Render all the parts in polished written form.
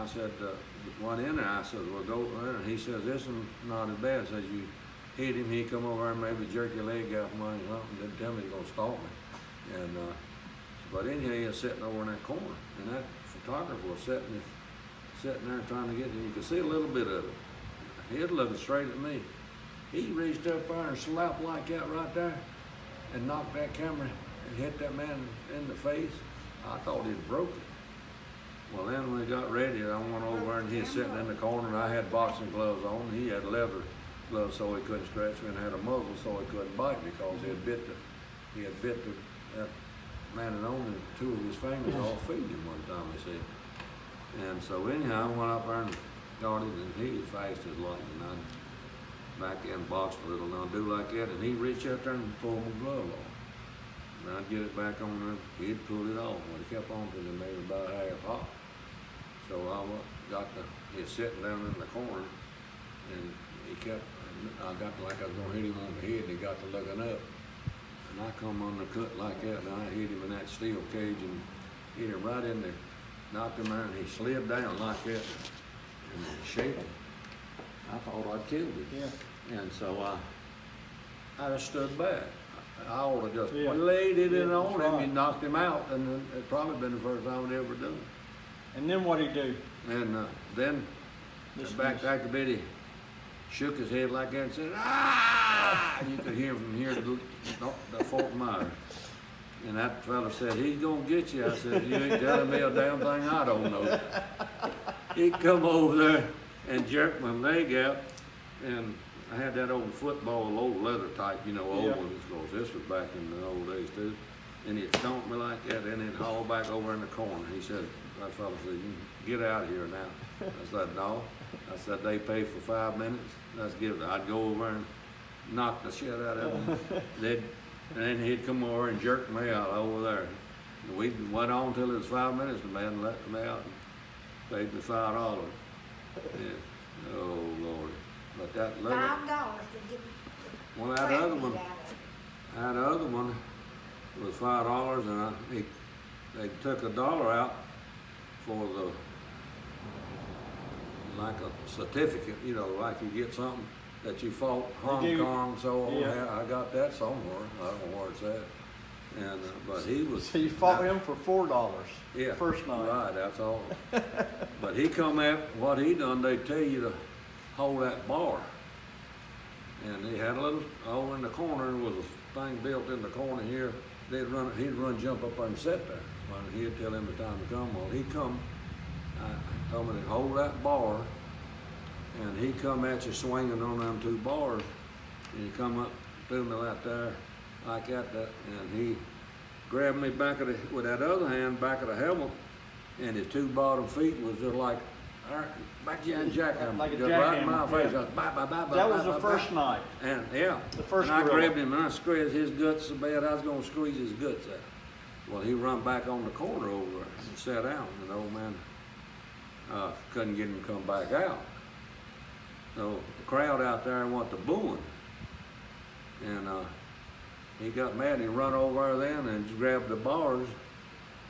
I said, went in there. I said, well, go there. And he says, this is not as bad. Says, you hit him, he come over and maybe jerk your leg out from under something. Didn't tell me he's going to stalk me. And, but anyhow, he was sitting over in that corner. And that photographer was sitting there trying to get him. You could see a little bit of it. He was looking straight at me. He reached up there and slapped like that right there and knocked that camera and hit that man in the face. I thought he'd broke it. Well, then when we got ready, I went over and he was sitting in the corner and I had boxing gloves on. He had leather gloves so he couldn't scratch me and had a muzzle so he couldn't bite me because he had bit that man and only two of his fingers all feeding him one time, he said. And so anyhow, I went up there and started and he was fast as lightning. I'd back in box a little and I'd do like that and he'd reach out there and pull my glove off. And I'd get it back on there, he'd pull it off. Well, he kept on till he made it about half hot. So he was sitting down in the corner and I got like I was gonna hit him on the head and he got to looking up. And I come undercut like that and I hit him in that steel cage and hit him right in there, knocked him out and he slid down like that and shaking. I thought I'd killed him. Yeah. And so I just stood back. I ought to just laid it in on him and knocked him out, and it's probably been the first time I'd ever done it. And then what'd he do? And then back a bit, he shook his head like that and said, "Ah!" And you could hear from here to the Fort Myers. And that fella said, "He's gonna get you." I said, "You ain't telling me a damn thing I don't know." He come over there and jerked my leg out, and I had that old football, old leather type, old ones, because this was back in the old days too. And he'd stomp me like that, and he'd haul back over in the corner. He said, that fella said, "You can get out of here now." I said, "No." I said, "They pay for 5 minutes. Let's give it." I'd go over and knock the shit out of him. And then he'd come over and jerk me out over there. And we went on till it was 5 minutes, and the man let me out and paid me $5. Yeah. Oh, Lord. But that little, $5 to get. Well, that other one was $5, and they took $1 out for like a certificate, like you get something that you fought Hong Kong, so on. Yeah. I got that somewhere. I don't know where it's at. And but he was. So you fought him for $4. Yeah. First night. Right. That's all. But he come at what he done. They tell you to hold that bar. And he had a little over in the corner. There was a thing built in the corner here. He'd run, jump up there and sit there. Well, he'd tell him the time to come. Well, he come. I told him to hold that bar, and he come at you swinging on them 2 bars, and he come up to me like there, like that, and he grabbed me with that other hand back of the helmet, and his 2 bottom feet was just like. Backhand jackhammer, like a just jackhammer, right in my face. Yeah. That was the first night. And the first. And I grabbed him and I squeezed his guts so bad I was gonna squeeze his guts out. Well, he run back on the corner over there and sat down, and the old man couldn't get him to come back out. So the crowd out there went to booing, and he got mad and he run over there then and grabbed the bars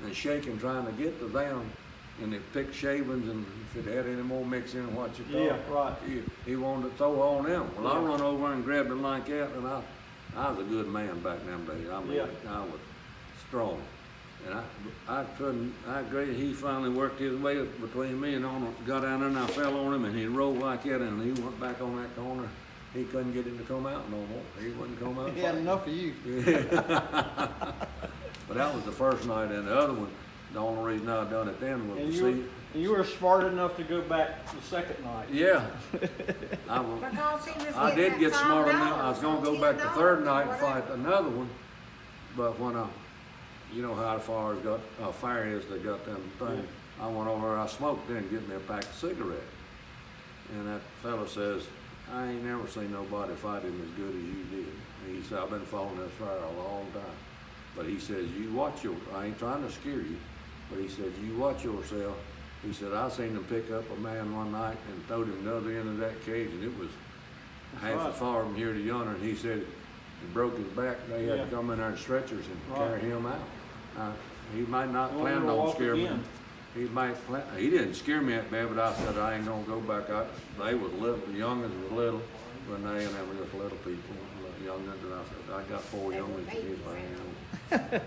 and shaking trying to get to them. And they picked shavings, and if it had any more mix in what you thought. Yeah, right. He wanted to throw on them. Well, I run over and grabbed him like that, and I was a good man back in them days. I mean, I was strong. And I agree, he finally worked his way between me and got down there, and I fell on him, and he rolled like that, and he went back on that corner. He couldn't get him to come out no more. He wouldn't come out. He had enough of you. But that was the first night, and the other one, the only reason I done it then was to see. And you were smart enough to go back the second night. Yeah. I did get smart enough. I was going to go back the third night and fight another one. But when you know how far is they got them things. I went over, I smoked then, get me a pack of cigarettes. And that fella says, "I ain't never seen nobody fight him as good as you did." He said, "I've been following this fire a long time." But he says, "You watch I ain't trying to scare you, but he says, you watch yourself." He said, "I seen them pick up a man one night and throw him the other end of that cage, and it was half a far from here to yonder." And he said, he broke his back. They had to come in there in stretchers and carry him out. He might not plan on scaring me. he didn't scare me that bad, but I said I ain't gonna go back. They was little, the youngins were little, Renee and them were just little people, youngins, and I said, I got 4 youngins to get my hand on.